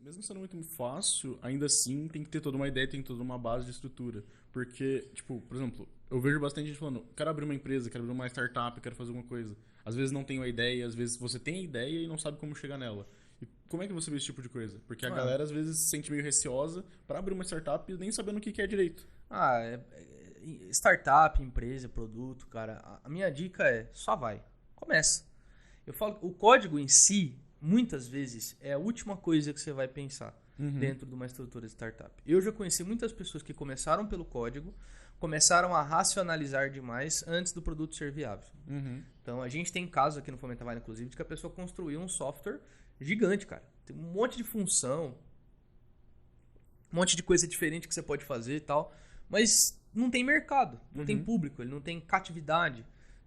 mesmo sendo muito fácil, ainda assim tem que ter toda uma ideia, tem toda uma base de estrutura. Porque, tipo, por exemplo, eu vejo bastante gente falando, quero abrir uma empresa, quero abrir uma startup, quero fazer alguma coisa. Às vezes não tem uma ideia, às vezes você tem a ideia e não sabe como chegar nela. E como é que você vê esse tipo de coisa? Porque a Ah, galera às vezes se sente meio receosa pra abrir uma startup nem sabendo o que é direito. ah, startup, empresa, produto, cara, a minha dica é só vai. Começa. Eu falo, o código em si, muitas vezes, é a última coisa que você vai pensar Uhum. dentro de uma estrutura de startup. Eu já conheci muitas pessoas que começaram pelo código, começaram a racionalizar demais antes do produto ser viável. Uhum. Então, a gente tem casos aqui no Fomentavai, inclusive, de que a pessoa construiu um software gigante, cara. Tem um monte de função, um monte de coisa diferente que você pode fazer e tal, mas não tem mercado, não tem Uhum. público, ele não tem catividade,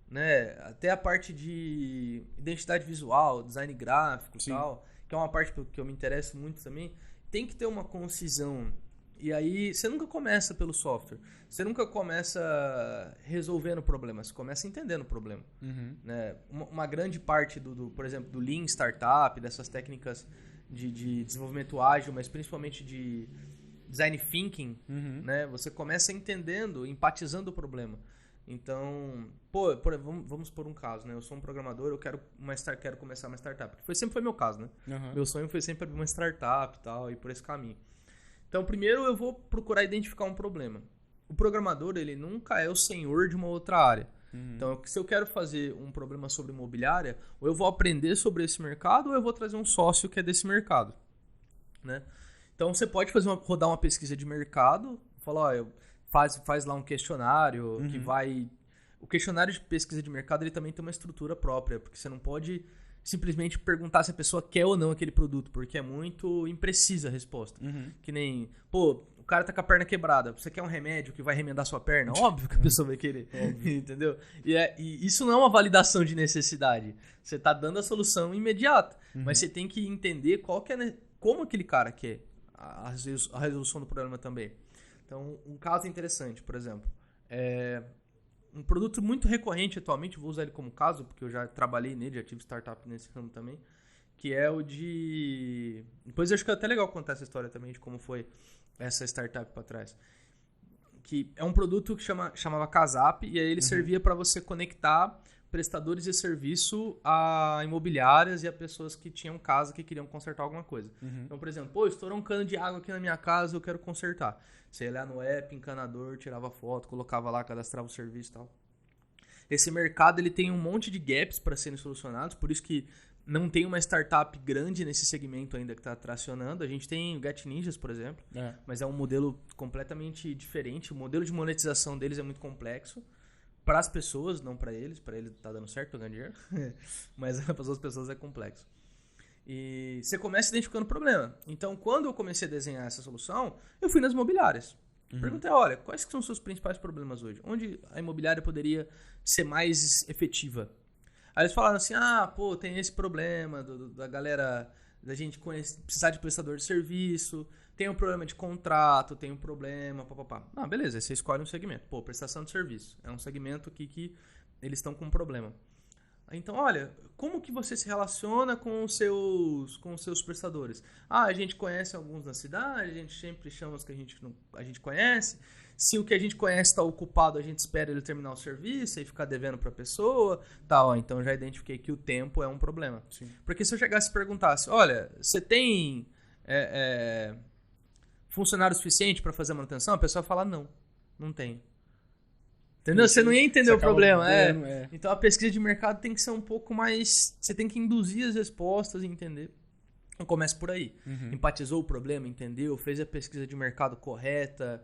né? Até a parte de identidade visual, design gráfico e Sim. tal, que é uma parte que eu me interesso muito também, tem que ter uma concisão. E aí, você nunca começa pelo software, você nunca começa resolvendo o problema, você começa entendendo o problema. Uhum. Né? Uma grande parte por exemplo, do Lean Startup, dessas técnicas de desenvolvimento ágil, mas principalmente de design thinking, Uhum. né? Você começa entendendo, empatizando o problema. Então, vamos por um caso, né? Eu sou um programador, eu quero começar uma startup. Sempre foi meu caso, né? Uhum. Meu sonho foi sempre abrir uma startup e tal, e por esse caminho. Então, primeiro eu vou procurar identificar um problema. O programador, ele nunca é o senhor de uma outra área. Uhum. Então, se eu quero fazer um problema sobre imobiliária, ou eu vou aprender sobre esse mercado, ou eu vou trazer um sócio que é desse mercado, né? Então, você pode rodar uma pesquisa de mercado, falar, ó, faz lá um questionário que Uhum. vai... O questionário de pesquisa de mercado, ele também tem uma estrutura própria, porque você não pode simplesmente perguntar se a pessoa quer ou não aquele produto, porque é muito imprecisa a resposta. Uhum. Que nem, pô, o cara tá com a perna quebrada, você quer um remédio que vai remendar sua perna? Óbvio que a pessoa vai querer, Óbvio. entendeu? E isso não é uma validação de necessidade. Você tá dando a solução imediata, mas Uhum. você tem que entender qual que é, como aquele cara quer a resolução do problema também. Então, um caso interessante, por exemplo, é um produto muito recorrente atualmente, vou usar ele como caso, porque eu já trabalhei nele, já tive startup nesse ramo também, que é o de... Depois eu acho que é até legal contar essa história também de como foi essa startup para trás. Que é um produto que chamava Casap, e aí ele Uhum. servia para você conectar prestadores de serviço a imobiliárias e a pessoas que tinham casa que queriam consertar alguma coisa. Uhum. Então, por exemplo, pô, estourou um cano de água aqui na minha casa, eu quero consertar. Você ia lá no app, encanador, tirava foto, colocava lá, cadastrava o serviço e tal. Esse mercado ele tem um monte de gaps para serem solucionados, por isso que não tem uma startup grande nesse segmento ainda que está tracionando. A gente tem o Get Ninjas, por exemplo, É. mas é um modelo completamente diferente. O modelo de monetização deles é muito complexo para as pessoas, não para eles. Para eles tá dando certo, tô ganhando dinheiro, mas para as outras pessoas é complexo. E você começa identificando o problema. Então, quando eu comecei a desenhar essa solução, eu fui nas imobiliárias. Uhum. Perguntei, olha, quais que são os seus principais problemas hoje? Onde a imobiliária poderia ser mais efetiva? Aí eles falaram assim, pô, tem esse problema da galera, da gente precisar de prestador de serviço, tem um problema de contrato, tem um problema, papapá. Beleza, aí você escolhe um segmento. Pô, prestação de serviço. É um segmento aqui que eles estão com um problema. Então, olha, como que você se relaciona com os seus prestadores? A gente conhece alguns na cidade, a gente sempre chama os que a gente conhece. Se o que a gente conhece está ocupado, a gente espera ele terminar o serviço e ficar devendo para a pessoa. Então já identifiquei que o tempo é um problema. Sim. Porque se eu chegasse e perguntasse, olha, você tem funcionário suficiente para fazer a manutenção? A pessoa fala, não, não tem. E Entendeu? aí Você não ia você entender o acaba problema, ganhando, é. Então a pesquisa de mercado tem que ser um pouco mais. Você tem que induzir as respostas e entender. Então começa por aí. Uhum. Empatizou o problema, entendeu? Fez a pesquisa de mercado correta.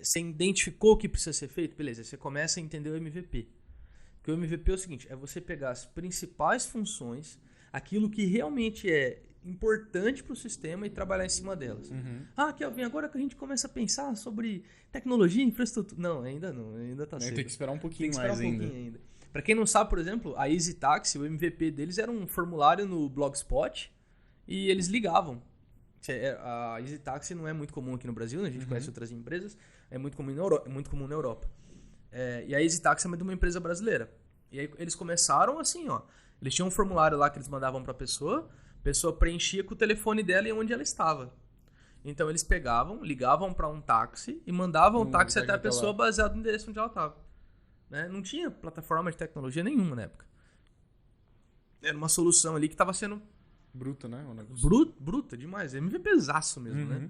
Você identificou o que precisa ser feito? Beleza, você começa a entender o MVP. Porque o MVP é o seguinte: é você pegar as principais funções, aquilo que realmente é importante para o sistema e trabalhar em cima delas. Uhum. Kelvin, agora que a gente começa a pensar sobre tecnologia e infraestrutura. Não, ainda tá Tem que cedo. esperar um Tem pouquinho que esperar um mais ainda. pouquinho ainda. Para quem não sabe, por exemplo, a Easy Taxi, o MVP deles era um formulário no Blogspot e eles ligavam. A Easy Taxi não é muito comum aqui no Brasil, né? A gente conhece Uhum. outras empresas, é muito comum na Europa. E a Easy Taxi é de uma empresa brasileira. E aí eles começaram assim, ó. Eles tinham um formulário lá que eles mandavam pra pessoa A pessoa preenchia com o telefone dela e onde ela estava. Então eles pegavam, ligavam para um táxi e mandavam o táxi até a pessoa baseado no endereço onde ela estava. Né? Não tinha plataforma de tecnologia nenhuma na época. Era uma solução ali que estava sendo... Bruta, né? Bruta demais. MVPzaço mesmo, né?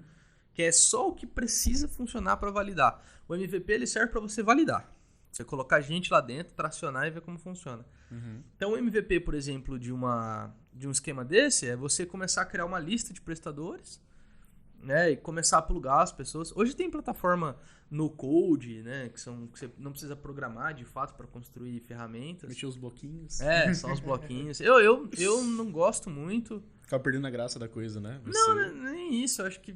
Que é só o que precisa funcionar para validar. O MVP ele serve para você validar. Você colocar gente lá dentro, tracionar e ver como funciona. Então o MVP, por exemplo, de um esquema desse é você começar a criar uma lista de prestadores, né, e começar a plugar as pessoas. Hoje tem plataforma no code, né, que você não precisa programar de fato para construir ferramentas. Mexer os bloquinhos. Só os bloquinhos. Eu não gosto muito. Ficava perdendo a graça da coisa, né? Não, nem isso. Eu acho que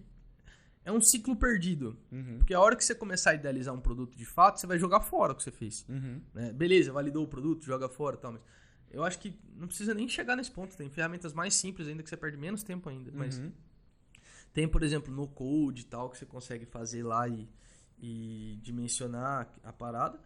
é um ciclo perdido. Porque a hora que você começar a idealizar um produto de fato, você vai jogar fora o que você fez. Né? Beleza, validou o produto, joga fora e tal, mas eu acho que não precisa nem chegar nesse ponto. Tem ferramentas mais simples ainda que você perde menos tempo ainda. Mas tem, por exemplo, no code e tal, que você consegue fazer lá e dimensionar a parada.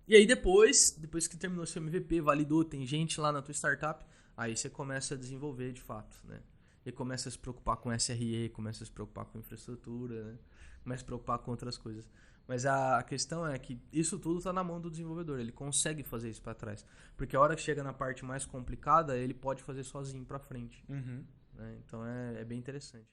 E aí depois que terminou seu MVP, validou, tem gente lá na tua startup, aí você começa a desenvolver de fato, né? E começa a se preocupar com SRE, começa a se preocupar com infraestrutura, né? Começa a se preocupar com outras coisas. Mas a questão é que isso tudo está na mão do desenvolvedor, ele consegue fazer isso para trás. Porque a hora que chega na parte mais complicada, ele pode fazer sozinho para frente. Né? Então é bem interessante.